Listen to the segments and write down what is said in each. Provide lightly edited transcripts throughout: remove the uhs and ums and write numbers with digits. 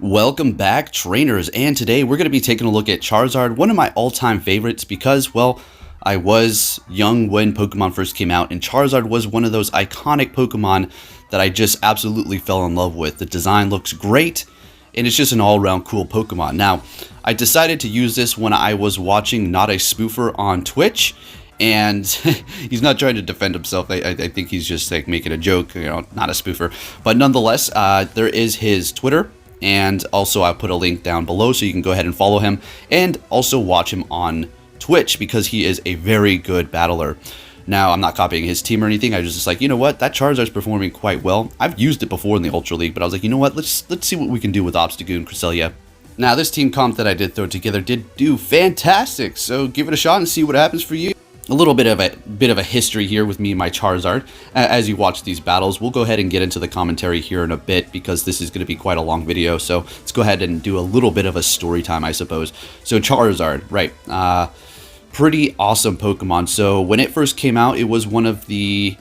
Welcome back, trainers, and today we're going to be taking a look at Charizard, one of my all-time favorites because, well, I was young when Pokemon first came out, and Charizard was one of those iconic Pokemon that I just absolutely fell in love with. The design looks great, and it's just an all-around cool Pokemon. Now, I decided to use this when I was watching Not a Spoofer on Twitch, and he's not trying to defend himself. I think he's just like making a joke, not a spoofer. But nonetheless, there is his Twitter. And also I'll put a link down below so you can go ahead and follow him and also watch him on Twitch because he is a very good battler. Now, I'm not copying his team or anything. I was just like, you know what? That Charizard's performing quite well. I've used it before in the Ultra League, but I was like, you know what? Let's see what we can do with Obstagoon, Cresselia. Now, this team comp that I did throw together did do fantastic, so give it a shot and see what happens for you. A little bit of a history here with me and my Charizard. As you watch these battles, we'll go ahead and get into the commentary here in a bit because this is going to be quite a long video. So let's go ahead and do a little bit of a story time, I suppose. So Charizard, right? Pretty awesome Pokemon. So when it first came out, it was one of the,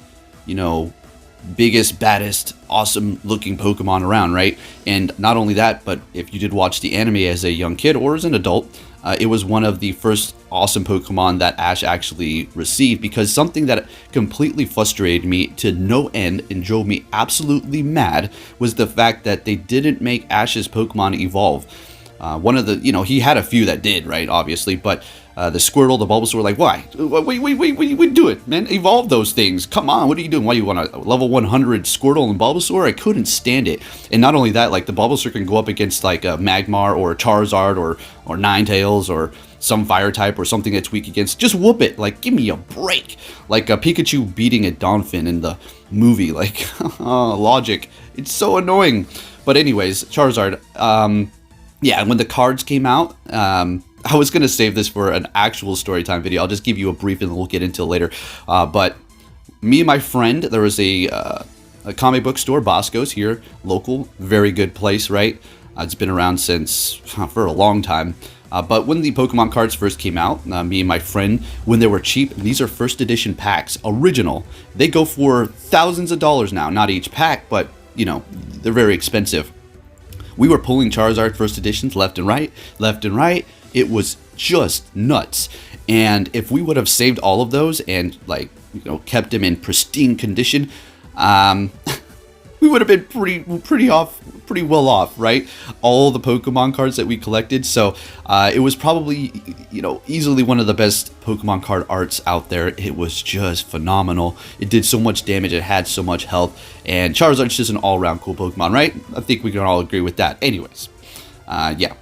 biggest, baddest, awesome looking Pokemon around, right? And not only that, but if you did watch the anime as a young kid or as an adult, it was one of the first awesome Pokemon that Ash actually received, because something that completely frustrated me to no end and drove me absolutely mad was the fact that they didn't make Ash's Pokemon evolve. One of the, he had a few that did, right, obviously, but the Squirtle, the Bulbasaur, like, why? Wait, do it, man. Evolve those things. Come on, what are you doing? Why, you want a level 100 Squirtle and Bulbasaur? I couldn't stand it. And not only that, like, the Bulbasaur can go up against, like, a Magmar or a Charizard or Ninetales or some fire type or something that's weak against. Just whoop it. Like, give me a break. Like a Pikachu beating a Donphin in the movie. Like, logic. It's so annoying. But anyways, Charizard, yeah, when the cards came out, I was going to save this for an actual storytime video. I'll just give you a brief and we'll get into it later. But me and my friend, there was a comic book store, Bosco's here, local, very good place, right? It's been around since, for a long time. But when the Pokemon cards first came out, me and my friend, when they were cheap, and these are first edition packs, original, they go for thousands of dollars now. Not each pack, but, they're very expensive. We were pulling Charizard first editions left and right. It was just nuts. And if we would have saved all of those and, like, kept them in pristine condition, we would have been pretty well off, right? All the Pokemon cards that we collected. So it was probably, easily one of the best Pokemon card arts out there. It was just phenomenal. It did so much damage. It had so much health. And Charizard's just an all-around cool Pokemon, right? I think we can all agree with that. Anyways, yeah.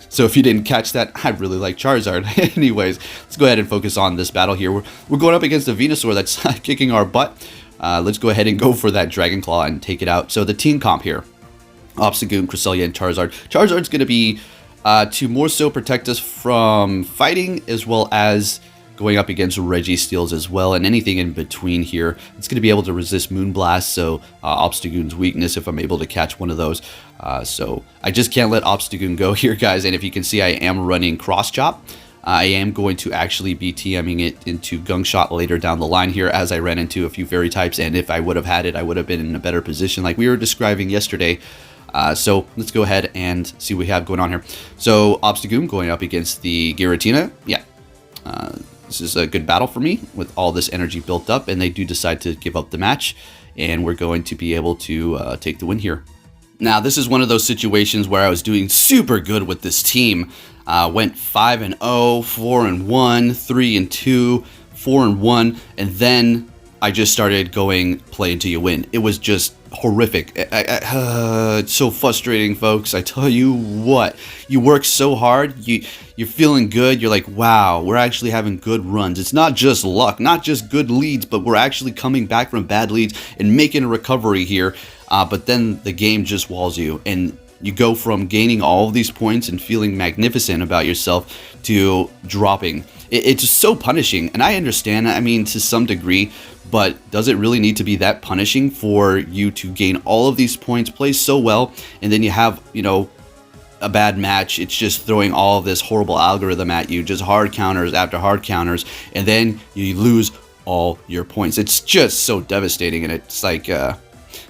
So if you didn't catch that, I really like Charizard. Anyways, let's go ahead and focus on this battle here. We're going up against a Venusaur that's kicking our butt. Let's go ahead and go for that Dragon Claw and take it out. So the team comp here, Obstagoon, Cresselia, and Charizard. Charizard's going to be to more so protect us from fighting, as well as going up against Registeels as well, and anything in between here. It's going to be able to resist Moonblast, so Obstagoon's weakness if I'm able to catch one of those. So I just can't let Obstagoon go here, guys. And if you can see, I am running Cross Chop. I am going to actually be TMing it into Gunk Shot later down the line here, as I ran into a few Fairy types, and if I would have had it, I would have been in a better position like we were describing yesterday. So let's go ahead and see what we have going on here. So Obstagoon going up against the Giratina. Yeah, this is a good battle for me with all this energy built up, and they do decide to give up the match, and we're going to be able to take the win here. Now, this is one of those situations where I was doing super good with this team. Went 5-0, 4-1, 3-2, 4-1, and then I just started going play until you win. It was just horrific. It's so frustrating, folks. I tell you what, you work so hard, you're feeling good, you're like, wow, we're actually having good runs. It's not just luck, not just good leads, but we're actually coming back from bad leads and making a recovery here. But then the game just walls you, and you go from gaining all of these points and feeling magnificent about yourself to dropping. It's just so punishing, and I understand, I mean, to some degree, but does it really need to be that punishing for you to gain all of these points, play so well, and then you have, a bad match? It's just throwing all of this horrible algorithm at you, just hard counters after hard counters, and then you lose all your points. It's just so devastating, and it's like,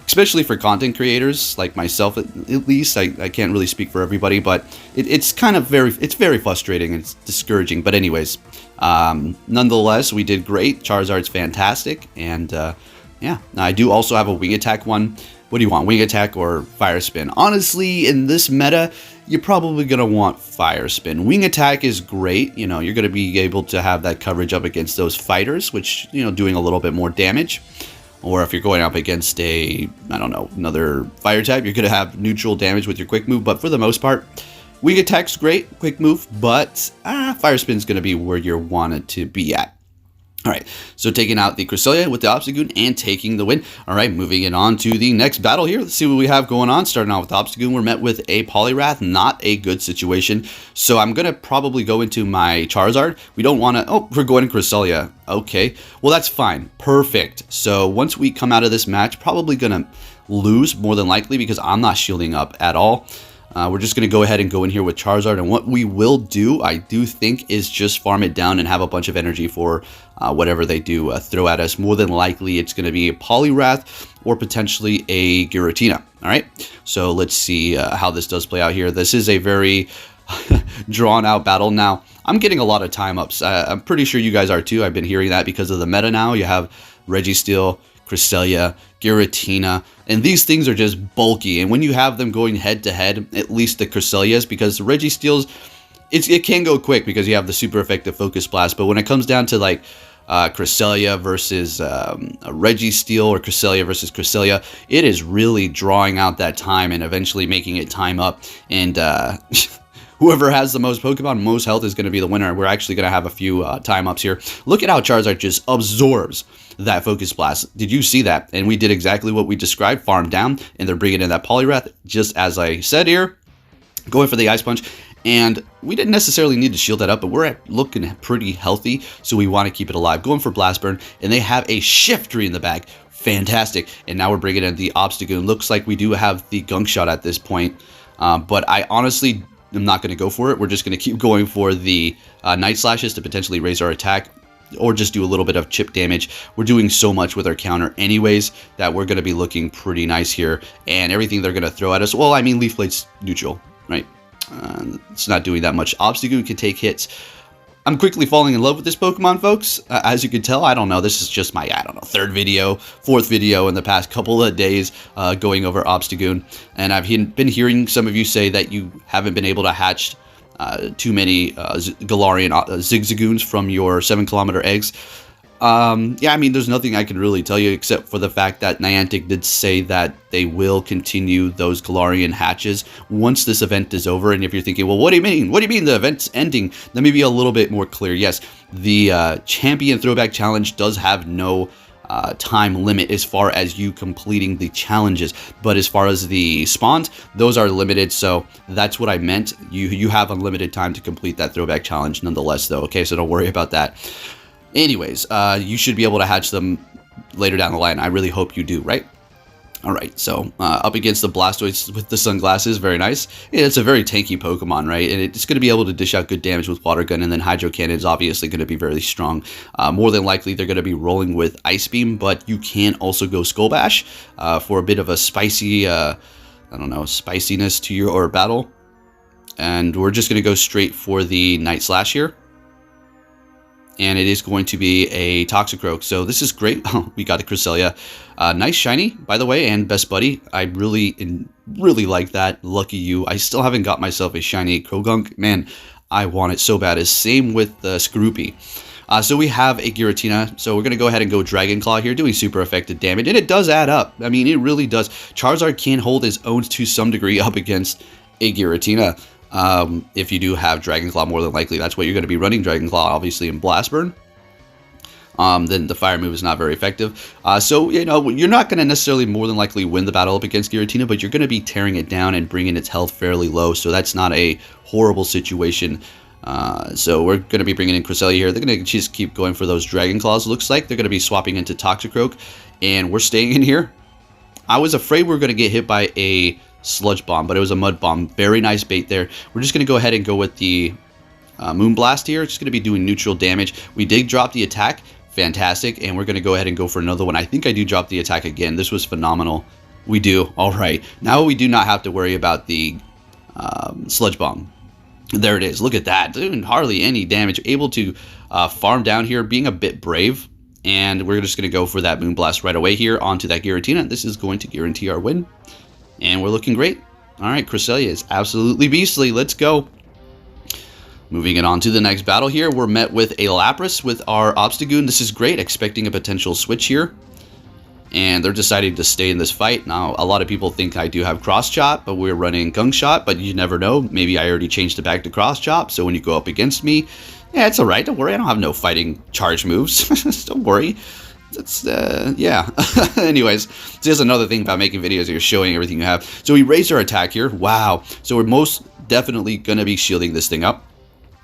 especially for content creators like myself, at least. I can't really speak for everybody, but it's kind of very frustrating and it's discouraging. But anyways, nonetheless, we did great. Charizard's fantastic, and yeah, I do also have a Wing Attack one. What do you want, Wing Attack or Fire Spin? Honestly, in this meta, you're probably going to want Fire Spin. Wing Attack is great. You know, you're going to be able to have that coverage up against those fighters, which, you know, doing a little bit more damage. Or if you're going up against I don't know, another fire type, you're going to have neutral damage with your quick move. But for the most part, Wing Attack's great, quick move, but Fire Spin's going to be where you want it to be at. All right, so taking out the Cresselia with the Obstagoon and taking the win. All right, moving it on to the next battle here. Let's see what we have going on. Starting out with Obstagoon, we're met with a Poliwrath, not a good situation. So I'm going to probably go into my Charizard. We don't want to... Oh, we're going to Cresselia. Okay, well, that's fine. Perfect. So once we come out of this match, probably going to lose more than likely because I'm not shielding up at all. We're just going to go ahead and go in here with Charizard, and what we will do, I do think, is just farm it down and have a bunch of energy for whatever they do throw at us. More than likely, it's going to be a Poliwrath or potentially a Giratina. All right, so let's see how this does play out here. This is a very drawn-out battle. Now, I'm getting a lot of time-ups. I'm pretty sure you guys are too. I've been hearing that because of the meta now. You have Registeel, Cresselia, Giratina, and these things are just bulky. And when you have them going head-to-head, at least the Cresselias, because the Registeels, it can go quick because you have the super effective Focus Blast, but when it comes down to like Cresselia versus a Registeel or Cresselia versus Cresselia, it is really drawing out that time and eventually making it time up. And whoever has the most Pokemon, most health is going to be the winner. We're actually going to have a few time ups here. Look at how Charizard just absorbs that Focus Blast. Did you see that? And we did exactly what we described, farm down, and they're bringing in that Poliwrath, just as I said here, going for the Ice Punch. And we didn't necessarily need to shield that up, but we're looking pretty healthy, so we want to keep it alive. Going for Blast Burn, and they have a Shiftry in the bag. Fantastic. And now we're bringing in the Obstagoon. Looks like we do have the Gunk Shot at this point, but I honestly am not going to go for it. We're just going to keep going for the Night Slashes to potentially raise our attack, or just do a little bit of chip damage. We're doing so much with our counter anyways that we're going to be looking pretty nice here. And everything they're going to throw at us, well, I mean, Leaf Blade's neutral, right? It's not doing that much. Obstagoon can take hits. I'm quickly falling in love with this Pokemon, folks. As you can tell, I don't know, this is just my, I don't know, fourth video in the past couple of days going over Obstagoon. And I've been hearing some of you say that you haven't been able to hatch too many Galarian Zigzagoons from your 7-kilometer eggs. Yeah, I mean, there's nothing I can really tell you except for the fact that Niantic did say that they will continue those Galarian hatches once this event is over. And if you're thinking, well, what do you mean? What do you mean the event's ending? Let me be a little bit more clear. Yes, the Champion Throwback Challenge does have no time limit as far as you completing the challenges, but as far as the spawns, those are limited. So that's what I meant. You have unlimited time to complete that Throwback Challenge nonetheless, though. Okay, so don't worry about that. Anyways, you should be able to hatch them later down the line. I really hope you do, right? All right, so up against the Blastoise with the sunglasses, very nice. It's a very tanky Pokemon, right? And it's going to be able to dish out good damage with Water Gun, and then Hydro Cannon is obviously going to be very strong. More than likely, they're going to be rolling with Ice Beam, but you can also go Skull Bash for a bit of a spicy, I don't know, spiciness to your battle. And we're just going to go straight for the Night Slash here. And it is going to be a Toxicroak. So this is great. We got a Cresselia. Nice shiny, by the way, and Best Buddy. I really like that. Lucky you. I still haven't got myself a shiny Krogunk. Man, I want it so bad. Same with the Skorupi. So we have a Giratina. So we're going to go ahead and go Dragon Claw here, doing super effective damage. And it does add up. I mean, it really does. Charizard can hold his own to some degree up against a Giratina. If you do have Dragon Claw, more than likely that's what you're going to be running. Dragon Claw, obviously, in Blast Burn. Then the fire move is not very effective. So, you know, you're not going to necessarily more than likely win the battle up against Giratina, but you're going to be tearing it down and bringing its health fairly low. So that's not a horrible situation. So we're going to be bringing in Cresselia here. They're going to just keep going for those Dragon Claws, looks like. They're going to be swapping into Toxicroak, and we're staying in here. I was afraid we were going to get hit by a Sludge Bomb, but it was a Mud Bomb. Very nice bait there. We're just going to go ahead and go with the Moonblast here. It's just going to be doing neutral damage. We did drop the attack. Fantastic. And we're going to go ahead and go for another one. I think I do drop the attack again. This was phenomenal. We do. All right. Now we do not have to worry about the Sludge Bomb. There it is. Look at that. Doing hardly any damage. Able to farm down here, being a bit brave. And we're just going to go for that Moonblast right away here onto that Giratina. This is going to guarantee our win. And we're looking great. All right, Cresselia is absolutely beastly. Let's go. Moving it on to the next battle here. We're met with a Lapras with our Obstagoon. This is great. Expecting a potential switch here. And they're deciding to stay in this fight. Now, a lot of people think I do have Cross Chop, but we're running Gunk Shot, but you never know. Maybe I already changed it back to Cross Chop, so when you go up against me, yeah, it's alright. Don't worry, I don't have no fighting charge moves. Don't worry. That's, yeah. Anyways, so here's another thing about making videos. You're showing everything you have. So we raised our attack here. Wow. So we're most definitely going to be shielding this thing up.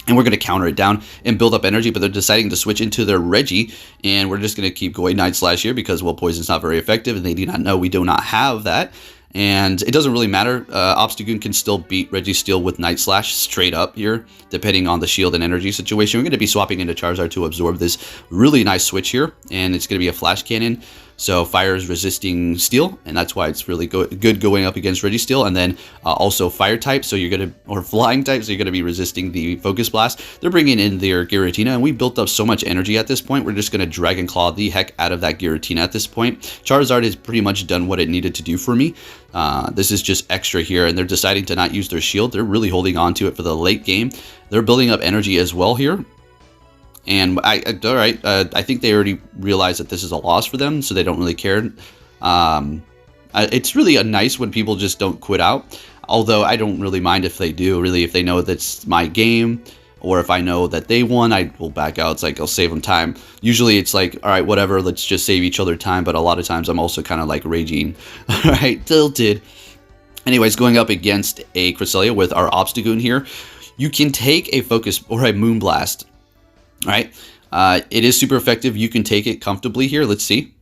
And we're going to counter it down and build up energy, but they're deciding to switch into their Reggie, and we're just going to keep going Night Slash here because, well, Poison's not very effective, and they do not know we do not have that. And it doesn't really matter. Obstagoon can still beat Registeel with Night Slash straight up here, depending on the shield and energy situation. We're going to be swapping into Charizard to absorb this really nice switch here, and it's going to be a Flash Cannon. So fire is resisting steel, and that's why it's really good going up against Registeel. And then also fire type, so you're gonna, or flying type, so you're gonna be resisting the Focus Blast. They're bringing in their Giratina, and we built up so much energy at this point. We're just gonna Dragon Claw the heck out of that Giratina at this point. Charizard has pretty much done what it needed to do for me. This is just extra here, and they're deciding to not use their shield. They're really holding on to it for the late game. They're building up energy as well here. And all right, I think they already realized that this is a loss for them, so they don't really care. It's really nice when people just don't quit out, although I don't really mind if they do, really, if they know that's my game, or if I know that they won, I will back out. It's like, I'll save them time. Usually it's like, all right, whatever, let's just save each other time, but a lot of times I'm also kind of like raging. All right, tilted. Anyways, going up against a Cresselia with our Obstagoon here, you can take a Focus or a Moonblast. All right, it is super effective. You can take it comfortably here. Let's see.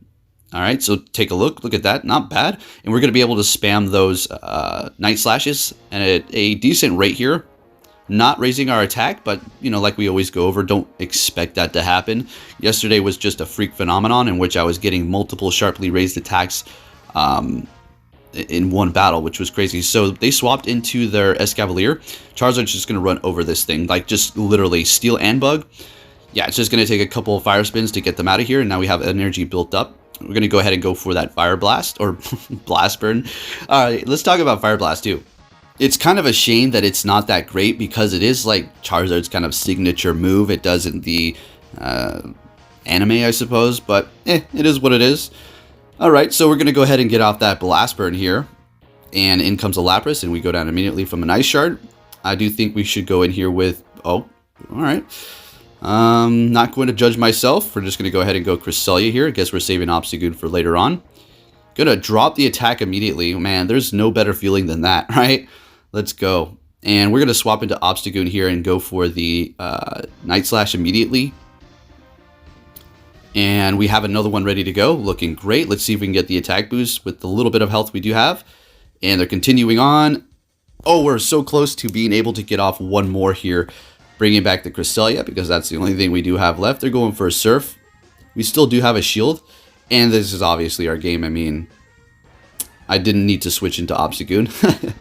All right, so take a look. Look at that. Not bad. And we're going to be able to spam those Night Slashes at a decent rate here. Not raising our attack, but, you know, like we always go over, don't expect that to happen. Yesterday was just a freak phenomenon in which I was getting multiple sharply raised attacks in one battle, which was crazy. So they swapped into their Escavalier. Charizard's just going to run over this thing, like just literally Steel and Bug. Yeah, it's just going to take a couple of fire spins to get them out of here, and now we have energy built up. We're going to go ahead and go for that Fire Blast, or Blast Burn. All right, let's talk about Fire Blast, too. It's kind of a shame that it's not that great, because it is like Charizard's kind of signature move. It does in the anime, I suppose, but it is what it is. All right, so we're going to go ahead and get off that Blast Burn here, and in comes a Lapras, and we go down immediately from an Ice Shard. I do think we should go in here with... Oh, all right. Not going to judge myself. We're just going to go ahead and go Cresselia here. I guess we're saving Obstagoon for later on. Gonna drop the attack immediately. Man, there's no better feeling than that, right? Let's go. And we're going to swap into Obstagoon here and go for the Night Slash immediately. And we have another one ready to go. Looking great. Let's see if we can get the attack boost with the little bit of health we do have. And they're continuing on. Oh, we're so close to being able to get off one more here. Bringing back the Cresselia, because that's the only thing we do have left. They're going for a Surf. We still do have a Shield. And this is obviously our game. I mean, I didn't need to switch into Obstagoon.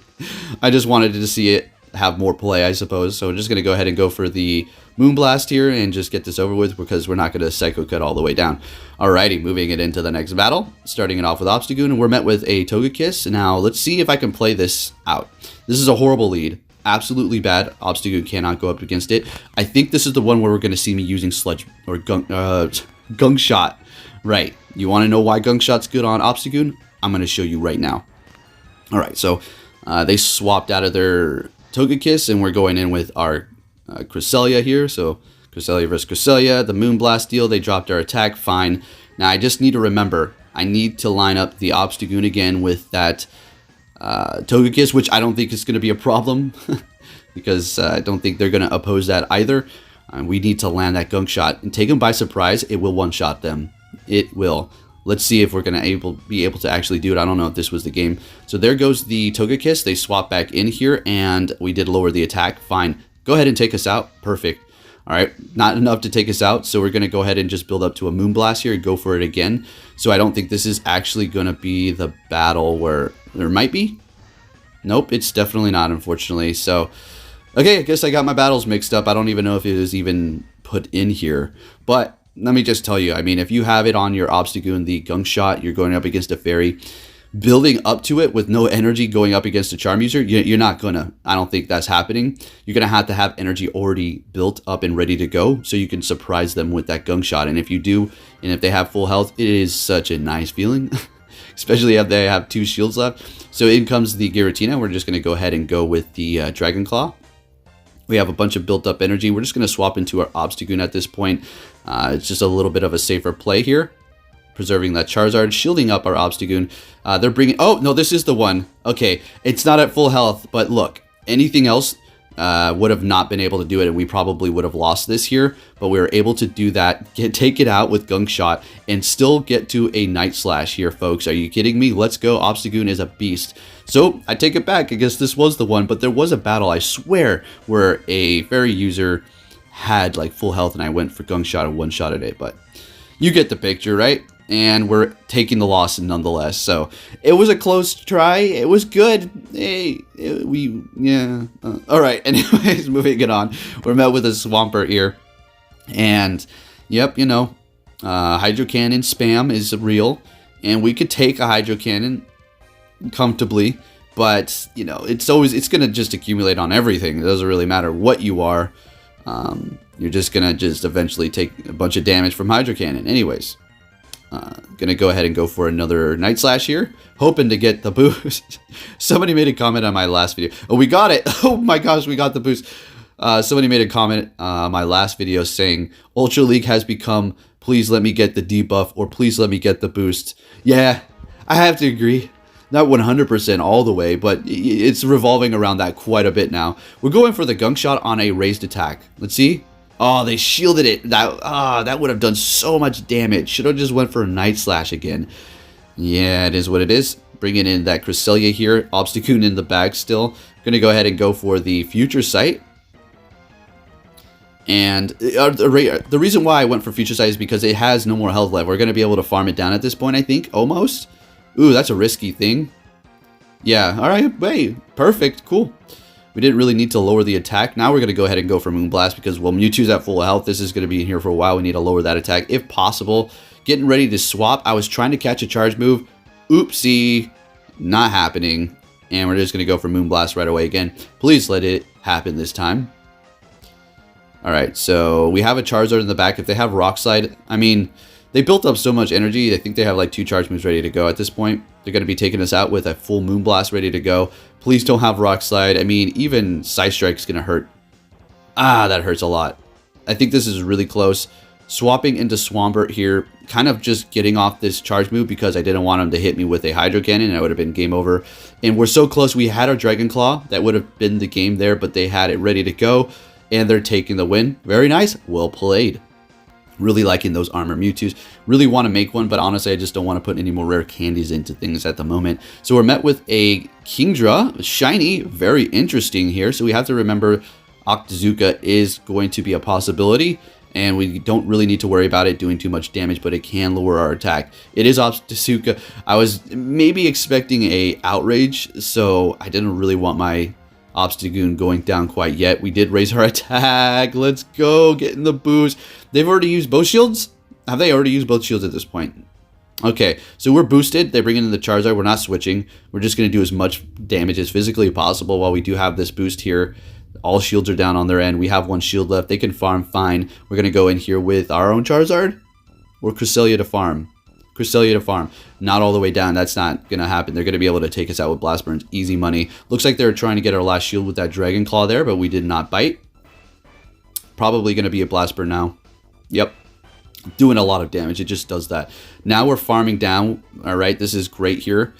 I just wanted to see it have more play, I suppose. So we're just going to go ahead and go for the Moonblast here and just get this over with, because we're not going to Psycho Cut all the way down. Alrighty, moving it into the next battle. Starting it off with Obstagoon, and we're met with a Togekiss. Now, let's see if I can play this out. This is a horrible lead. Absolutely bad. Obstagoon cannot go up against it. I think this is the one where we're going to see me using Sludge or Gunk Shot. Right. You want to know why Gunk Shot's good on Obstagoon? I'm going to show you right now. All right. So they swapped out of their Togekiss, and we're going in with our Cresselia here. So Cresselia versus Cresselia. The Moonblast deal. They dropped our attack. Fine. Now I just need to remember, I need to line up the Obstagoon again with that Togekiss, which I don't think is going to be a problem because I don't think they're going to oppose that either. We need to land that Gunk Shot and take them by surprise. It will one-shot them. It will. Let's see if we're going to be able to actually do it. I don't know if this was the game. So there goes the Togekiss. They swap back in here, and we did lower the attack. Fine. Go ahead and take us out. Perfect. All right, not enough to take us out, so we're going to go ahead and just build up to a Moonblast here and go for it again. So I don't think this is actually going to be the battle where there might be. Nope, it's definitely not, unfortunately. So, okay, I guess I got my battles mixed up. I don't even know if it was even put in here. But let me just tell you, I mean, if you have it on your Obstagoon, the Gunk Shot, you're going up against a Fairy. Building up to it with no energy going up against a Charm user, you're not gonna. I don't think that's happening. You're gonna have to have energy already built up and ready to go, so you can surprise them with that Gunk Shot. And if you do, and if they have full health, it is such a nice feeling, especially if they have 2 shields left. So in comes the Giratina. We're just gonna go ahead and go with the Dragon Claw. We have a bunch of built up energy. We're just gonna swap into our Obstagoon at this point. It's just a little bit of a safer play here. Preserving that Charizard, shielding up our Obstagoon. They're bringing... Oh, no, this is the one. Okay, it's not at full health, but look, anything else would have not been able to do it, and we probably would have lost this here, but we were able to do that, take it out with Gunk Shot, and still get to a Night Slash here, folks. Are you kidding me? Let's go. Obstagoon is a beast. So, I take it back. I guess this was the one, but there was a battle, I swear, where a Fairy user had, like, full health, and I went for Gunk Shot and one-shotted it, but you get the picture, right? And we're taking the loss nonetheless. So it was a close try. It was good. Hey, all right. Anyways, moving it on. We're met with a Swampert here, and yep, you know, Hydro Cannon spam is real, and we could take a Hydro Cannon comfortably. But you know, it's gonna just accumulate on everything. It doesn't really matter what you are. You're just gonna eventually take a bunch of damage from Hydro Cannon. Anyways. Gonna go ahead and go for another Night Slash here, hoping to get the boost. Somebody made a comment on my last video. Oh, we got it! Oh my gosh, we got the boost. Somebody made a comment on my last video saying, Ultra League has become, please let me get the debuff, or please let me get the boost. Yeah, I have to agree. Not 100% all the way, but it's revolving around that quite a bit now. We're going for the Gunk Shot on a raised attack. Let's see. Oh, they shielded it. That would have done so much damage. Should have just went for a Night Slash again. Yeah, it is what it is. Bringing in that Cresselia here. Obstagoon in the bag still. Going to go ahead and go for the Future Sight. And the reason why I went for Future Sight is because it has no more health left. We're going to be able to farm it down at this point, I think. Almost. Ooh, that's a risky thing. Yeah, alright. Wait, perfect. Cool. We didn't really need to lower the attack. Now we're going to go ahead and go for Moonblast because, well, Mewtwo's at full health. This is going to be in here for a while. We need to lower that attack if possible. Getting ready to swap. I was trying to catch a charge move. Oopsie. Not happening. And we're just going to go for Moonblast right away again. Please let it happen this time. Alright, so we have a Charizard in the back. If they have Rock Slide, I mean, they built up so much energy. I think they have like 2 charge moves ready to go at this point. They're going to be taking us out with a full Moonblast ready to go. Please don't have Rock Slide. I mean, even Side Strike's going to hurt. Ah, that hurts a lot. I think this is really close. Swapping into Swampert here, kind of just getting off this charge move because I didn't want him to hit me with a Hydro Cannon, and it would have been game over. And we're so close. We had our Dragon Claw. That would have been the game there, but they had it ready to go, and they're taking the win. Very nice. Well played. Really liking those Armor Mewtwo's. Really want to make one, but honestly, I just don't want to put any more rare candies into things at the moment. So we're met with a Kingdra. Shiny. Very interesting here. So we have to remember Octazooka is going to be a possibility, and we don't really need to worry about it doing too much damage, but it can lower our attack. It is Octazooka. I was maybe expecting a Outrage, so I didn't really want my Obstagoon going down quite yet. We did raise our attack. Let's go. Getting the boost. They've already used both shields? Have they already used both shields at this point? Okay, so we're boosted. They bring in the Charizard. We're not switching. We're just going to do as much damage as physically possible while we do have this boost here. All shields are down on their end. We have 1 shield left. They can farm fine. We're going to go in here with our own Charizard or Cresselia to farm. Cresselia to farm. Not all the way down. That's not going to happen. They're going to be able to take us out with Blast Burns. Easy money. Looks like they're trying to get our last shield with that Dragon Claw there, but we did not bite. Probably going to be a Blast Burn now. Yep. Doing a lot of damage. It just does that. Now we're farming down. All right. This is great here.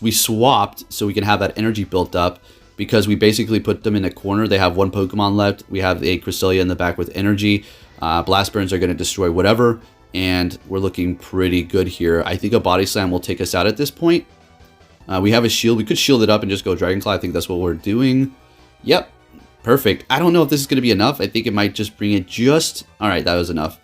We swapped so we can have that energy built up because we basically put them in a corner. They have 1 Pokemon left. We have a Cresselia in the back with energy. Blast Burns are going to destroy whatever. And we're looking pretty good here. I think a Body Slam will take us out at this point. We have a shield. We could shield it up and just go Dragon Claw. I think that's what we're doing. Yep. Perfect. I don't know if this is going to be enough. I think it might just bring it just... All right, that was enough.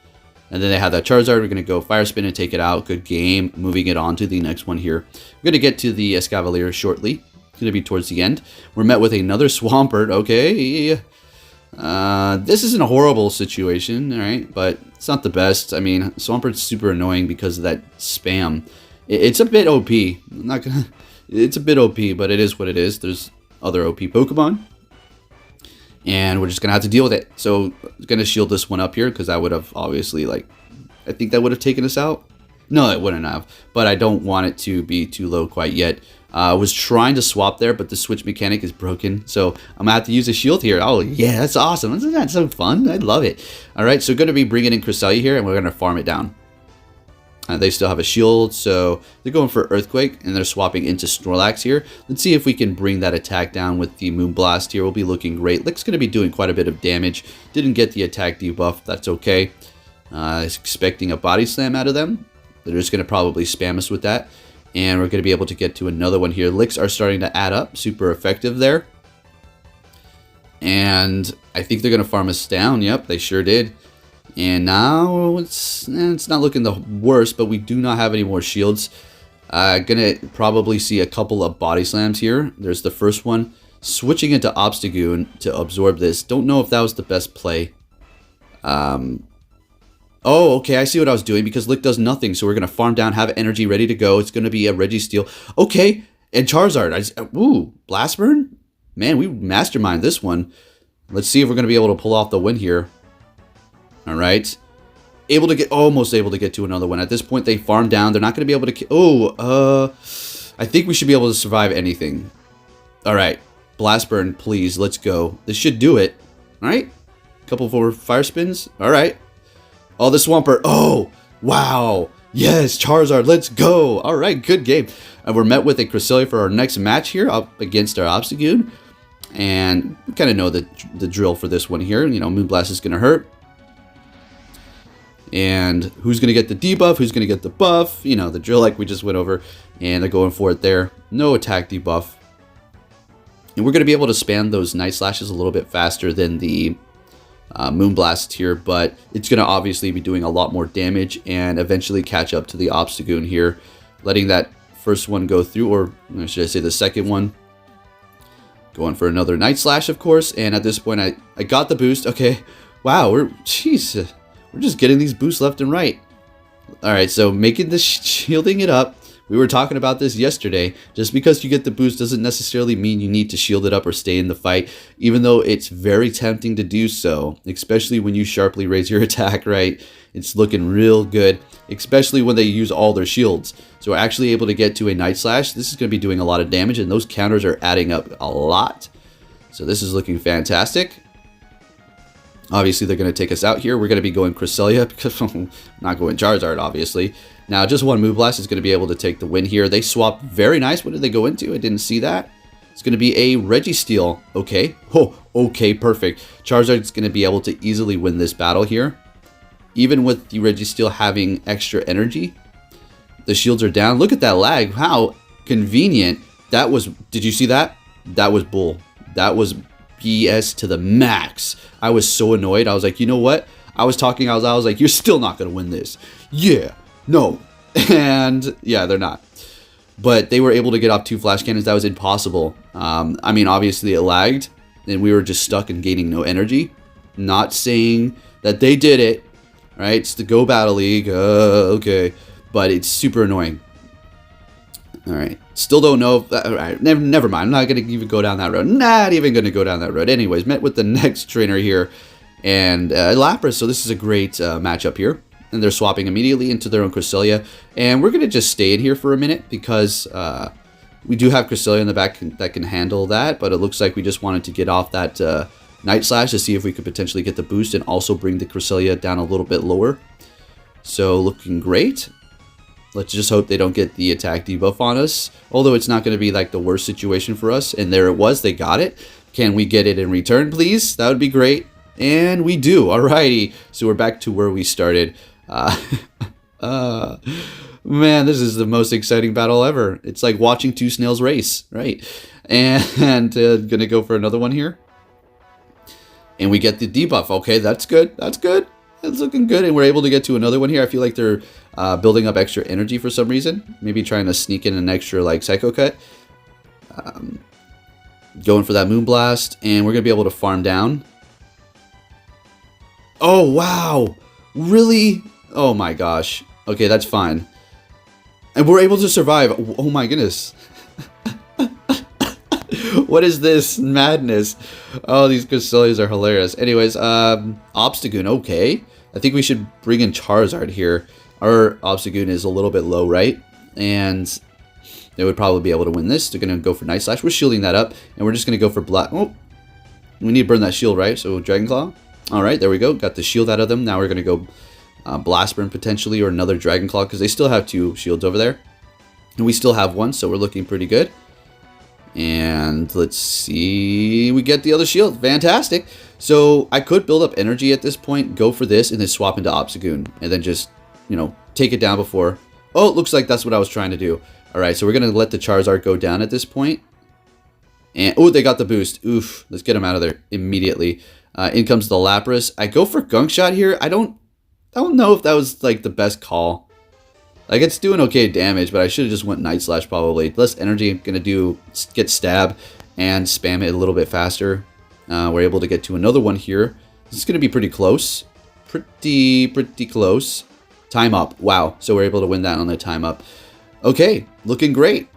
And then they have that Charizard. We're going to go Fire Spin and take it out. Good game. Moving it on to the next one here. We're going to get to the Escavalier shortly. It's going to be towards the end. We're met with another Swampert. Okay. This isn't a horrible situation, all right? But it's not the best. I mean, Swampert's super annoying because of that spam. It's a bit OP. I'm not gonna... It's a bit OP, but it is what it is. There's other OP Pokemon. And we're just going to have to deal with it. So I'm going to shield this one up here because that would have obviously, like, I think that would have taken us out. No, it wouldn't have. But I don't want it to be too low quite yet. I was trying to swap there, but the switch mechanic is broken. So I'm going to have to use a shield here. Oh, yeah, that's awesome. Isn't that so fun? I love it. All right, so going to be bringing in Cresselia here, and we're going to farm it down. They still have a shield, so they're going for Earthquake, and they're swapping into Snorlax here. Let's see if we can bring that attack down with the Moonblast here. We'll be looking great. Lick's going to be doing quite a bit of damage. Didn't get the attack debuff. That's okay. Expecting a Body Slam out of them. They're just going to probably spam us with that. And we're going to be able to get to another one here. Licks are starting to add up. Super effective there. And I think they're going to farm us down. Yep, they sure did. And now it's not looking the worst, but we do not have any more shields. Gonna probably see a couple of Body Slams here. There's the first one. Switching into Obstagoon to absorb this. Don't know if that was the best play. Oh, okay, I see what I was doing because Lick does nothing. So we're going to farm down, have energy ready to go. It's going to be a Registeel. Okay, and Charizard. Ooh, Blast Burn? Man, we mastermind this one. Let's see if we're going to be able to pull off the win here. All right. Almost able to get to another one. At this point, they farm down. They're not going to be able to... I think we should be able to survive anything. All right. Blast Burn, please. Let's go. This should do it. All right. Couple more Fire Spins. All right. Oh, the Swampert. Oh, wow. Yes, Charizard. Let's go. All right. Good game. And we're met with a Cresselia for our next match here up against our Obstagoon. And we kind of know the drill for this one here. You know, Moonblast is going to hurt. And who's going to get the debuff? Who's going to get the buff? You know, the drill like we just went over. And they're going for it there. No attack debuff. And we're going to be able to spam those Night Slashes a little bit faster than the Moonblast here. But it's going to obviously be doing a lot more damage and eventually catch up to the Obstagoon here. Letting that first one go through, or should I say the second one. Going for another Night Slash, of course. And at this point, I got the boost. Okay. Wow, we're just getting these boosts left and right. All right, so making the shielding it up. We were talking about this yesterday. Just because you get the boost doesn't necessarily mean you need to shield it up or stay in the fight, even though it's very tempting to do so, especially when you sharply raise your attack, right? It's looking real good, especially when they use all their shields. So we're actually able to get to a Night Slash. This is going to be doing a lot of damage, and those counters are adding up a lot. So this is looking fantastic. Obviously, they're going to take us out here. We're going to be going Cresselia because I'm not going Charizard, obviously. Now, just one Moonblast is going to be able to take the win here. They swapped very nice. What did they go into? I didn't see that. It's going to be a Registeel. Okay. Oh, okay, perfect. Charizard's going to be able to easily win this battle here. Even with the Registeel having extra energy. The shields are down. Look at that lag. How convenient. That was... Did you see that? That was bull. That was... BS to the max. I was so annoyed. I was like, you know what? I was like, you're still not going to win this. Yeah. No. And yeah, they're not. But they were able to get off 2 Flash Cannons. That was impossible. I mean, obviously it lagged. And we were just stuck and gaining no energy. Not saying that they did it. Right? It's the Go Battle League. Okay. But it's super annoying. Alright, still don't know if that, alright, never mind, I'm not going to even go down that road, not even going to go down that road. Anyways, met with the next trainer here, and Lapras, so this is a great matchup here, and they're swapping immediately into their own Cresselia, and we're going to just stay in here for a minute, because we do have Cresselia in the back that can handle that, but it looks like we just wanted to get off that Night Slash to see if we could potentially get the boost, and also bring the Cresselia down a little bit lower. So, looking great. Let's just hope they don't get the attack debuff on us. Although it's not going to be like the worst situation for us. And there it was. They got it. Can we get it in return, please? That would be great. And we do. Alrighty. So we're back to where we started. Man, this is the most exciting battle ever. It's like watching 2 snails race. Right. And going to go for another one here. And we get the debuff. Okay, that's good. That's good. That's looking good. And we're able to get to another one here. I feel like they're building up extra energy for some reason. Maybe trying to sneak in an extra, like, Psycho Cut. Going for that Moonblast. And we're going to be able to farm down. Oh, wow. Really? Oh, my gosh. Okay, that's fine. And we're able to survive. Oh, my goodness. What is this madness? Oh, these Cresselias are hilarious. Anyways, Obstagoon, okay. I think we should bring in Charizard here. Our Obstagoon is a little bit low, right? And they would probably be able to win this. They're going to go for Night Slash. We're shielding that up. And we're just going to go for Black. Oh, we need to burn that shield, right? So Dragon Claw. All right, there we go. Got the shield out of them. Now we're going to go Blast Burn potentially, or another Dragon Claw, because they still have 2 shields over there. And we still have 1, so we're looking pretty good. And let's see, we get the other shield. Fantastic. So I could build up energy at this point, go for this, and then swap into Obstagoon. And then just, you know, take it down before. Oh, it looks like that's what I was trying to do. All right, so we're going to let the Charizard go down at this point. And, oh, they got the boost. Oof, let's get them out of there immediately. In comes the Lapras. I go for Gunk Shot here. I don't know if that was, like, the best call. Like, it's doing okay damage, but I should have just went Night Slash probably. Less energy, I'm going to get Stab and spam it a little bit faster. We're able to get to another one here. This is going to be pretty close. Pretty close. Time up. Wow. So we're able to win that on the time up. Okay, looking great.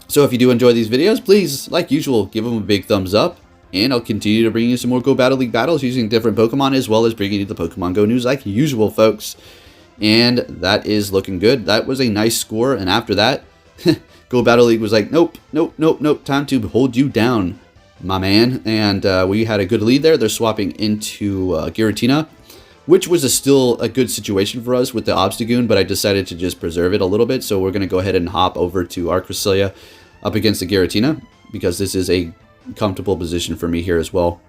So if you do enjoy these videos, please, like usual, give them a big thumbs up. And I'll continue to bring you some more Go Battle League battles using different Pokemon, as well as bringing you the Pokemon Go news like usual, folks. And that is looking good. That was a nice score. And after that, Go Battle League was like, nope. Time to hold you down, my man. And we had a good lead there. They're swapping into Giratina, which was still a good situation for us with the Obstagoon, but I decided to just preserve it a little bit. So we're going to go ahead and hop over to our Cresselia up against the Giratina, because this is a comfortable position for me here as well.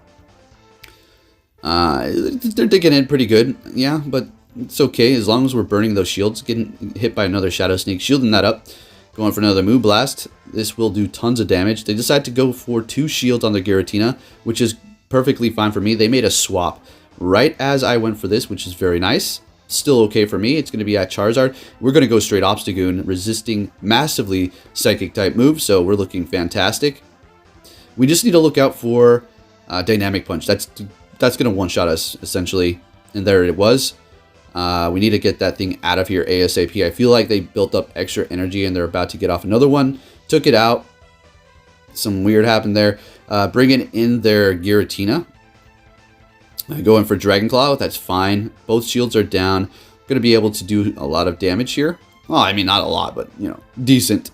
They're digging in pretty good. Yeah, but it's okay as long as we're burning those shields. Getting hit by another Shadow Sneak, shielding that up. Going for another Moonblast. This will do tons of damage. They decide to go for 2 shields on the Giratina, which is perfectly fine for me. They made a swap right as I went for this, which is very nice. Still okay for me. It's going to be at Charizard. We're going to go straight Obstagoon, resisting massively Psychic type moves, so we're looking fantastic. We just need to look out for Dynamic Punch. That's going to one-shot us, essentially. And there it was. We need to get that thing out of here ASAP. I feel like they built up extra energy and they're about to get off another one. Took it out. Some weird happened there. Bringing in their Giratina. Going for Dragon Claw. That's fine. Both shields are down. Going to be able to do a lot of damage here. Well, I mean, not a lot, but, you know, decent.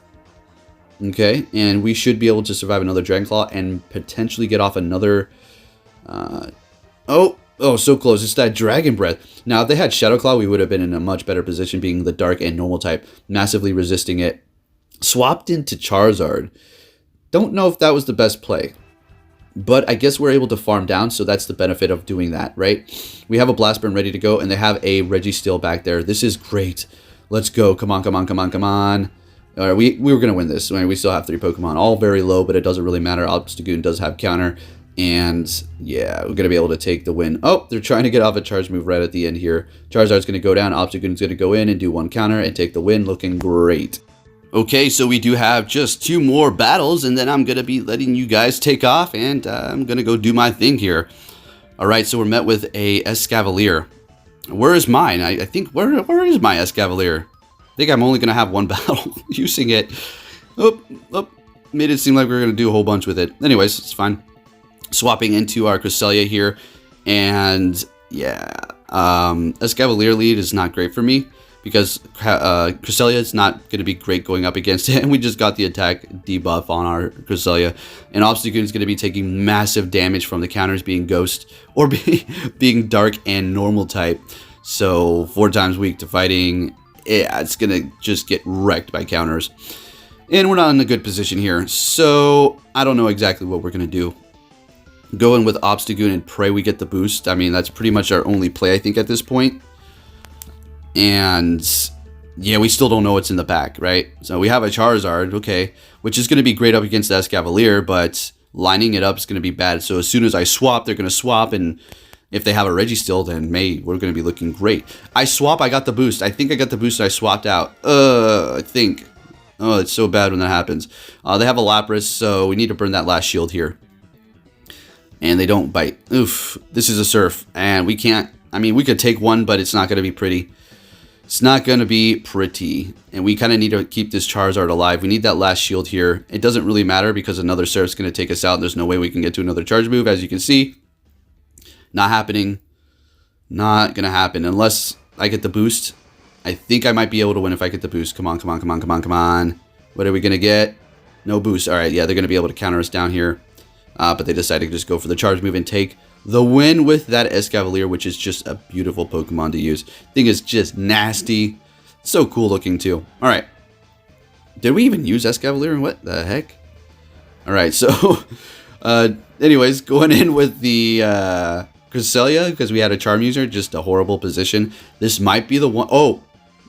Okay, and we should be able to survive another Dragon Claw and potentially get off another... Oh, so close. It's that Dragon Breath. Now, if they had Shadow Claw, we would have been in a much better position, being the Dark and Normal type, massively resisting it. Swapped into Charizard. Don't know if that was the best play. But I guess we're able to farm down, so that's the benefit of doing that, right? We have a Blast Burn ready to go, and they have a Registeel back there. This is great. Let's go. Come on. All right, we were going to win this. I mean, we still have 3 Pokemon, all very low, but it doesn't really matter. Obstagoon does have counter. And yeah, we're going to be able to take the win. Oh, they're trying to get off a charge move right at the end here. Charizard's going to go down. Obstagoon's going to go in and do 1 counter and take the win. Looking great. Okay, so we do have just 2 more battles, and then I'm going to be letting you guys take off, and I'm going to go do my thing here. All right, so we're met with a Escavalier. Where is mine? I think, where is my Escavalier? I think I'm only going to have 1 battle using it. Oh, made it seem like we were going to do a whole bunch with it. Anyways, it's fine. Swapping into our Cresselia here, and yeah, Escavalier lead is not great for me because Cresselia is not going to be great going up against it, and we just got the attack debuff on our Cresselia, and Obstagoon is going to be taking massive damage from the counters being Ghost or being Dark and Normal type, so 4 times weak to fighting. Yeah, it's going to just get wrecked by counters, and we're not in a good position here, so I don't know exactly what we're going to do. Going with Obstagoon and pray we get the boost. I mean, that's pretty much our only play, I think, at this point. And yeah, we still don't know what's in the back, right? So we have a Charizard, okay, which is going to be great up against the Escavalier, but lining it up is going to be bad. So as soon as I swap, they're going to swap, and if they have a Registeel, then we're going to be looking great. I swap, I got the boost. I think I got the boost and I swapped out. I think. Oh, it's so bad when that happens. They have a Lapras, so we need to burn that last shield here. And they don't bite. Oof. This is a Surf, and we can't. I mean, we could take one, but it's not going to be pretty. It's not going to be pretty. And we kind of need to keep this Charizard alive. We need that last shield here. It doesn't really matter because another Surf's going to take us out. There's no way we can get to another charge move, as you can see. Not happening. Not going to happen unless I get the boost. I think I might be able to win if I get the boost. Come on, come on, come on, come on, come on. What are we going to get? No boost. All right, yeah, they're going to be able to counter us down here. But they decided to just go for the charge move and take the win with that Escavalier, which is just a beautiful Pokemon to use. Thing is just nasty. So cool looking, too. All right. Did we even use Escavalier? What the heck? All right, so anyways, going in with the Cresselia, because we had a Charm user, just a horrible position. This might be the one. Oh,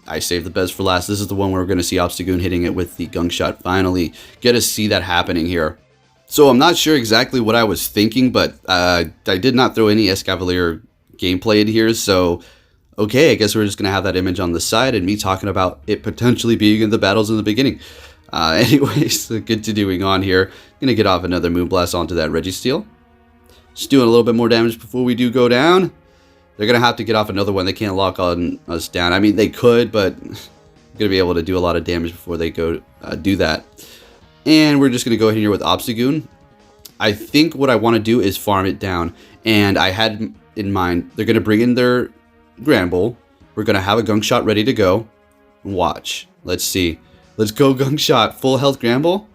I saved the best for last. This is the one where we're going to see Obstagoon hitting it with the Gunk Shot. Finally, get to see that happening here. So I'm not sure exactly what I was thinking, but I did not throw any Escavalier gameplay in here. So, okay, I guess we're just going to have that image on the side and me talking about it potentially being in the battles in the beginning. Anyways, continuing on here. Going to get off another Moonblast onto that Registeel. Just doing a little bit more damage before we do go down. They're going to have to get off another one. They can't lock on us down. I mean, they could, but going to be able to do a lot of damage before they go do that. And we're just going to go in here with Obstagoon. I think what I want to do is farm it down. And I had in mind, they're going to bring in their Granbull. We're going to have a Gunk Shot ready to go. Watch. Let's see. Let's go Gunk Shot. Full health Granbull.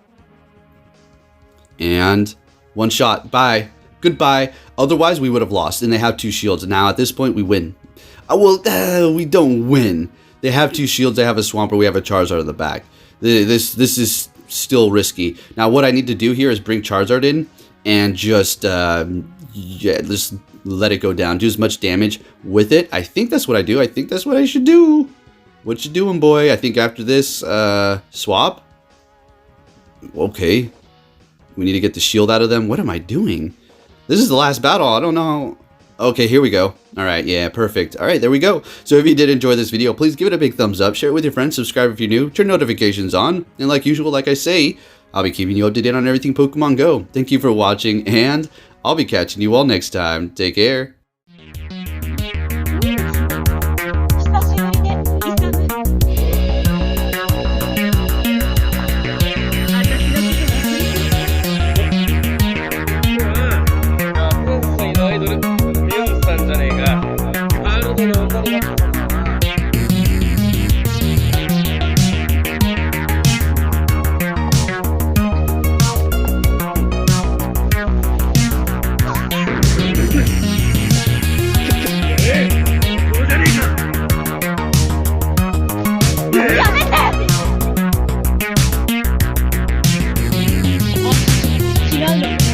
And one shot. Bye. Goodbye. Otherwise, we would have lost. And they have 2 shields. Now, at this point, we win. Well, we don't win. They have 2 shields. They have a Swampert. We have a Charizard in the back. This is still risky. Now, what I need to do here is bring Charizard in and just just let it go down. Do as much damage with it. I think that's what I do. I think that's what I should do. What you doing, boy? I think after this, swap. Okay. We need to get the shield out of them. What am I doing? This is the last battle. I don't know. Okay, here we go. All right, yeah, perfect. All right, there we go. So if you did enjoy this video, please give it a big thumbs up, share it with your friends, subscribe if you're new, turn notifications on, and like usual, like I say, I'll be keeping you up to date on everything Pokemon Go. Thank you for watching, and I'll be catching you all next time. Take care. Tirando.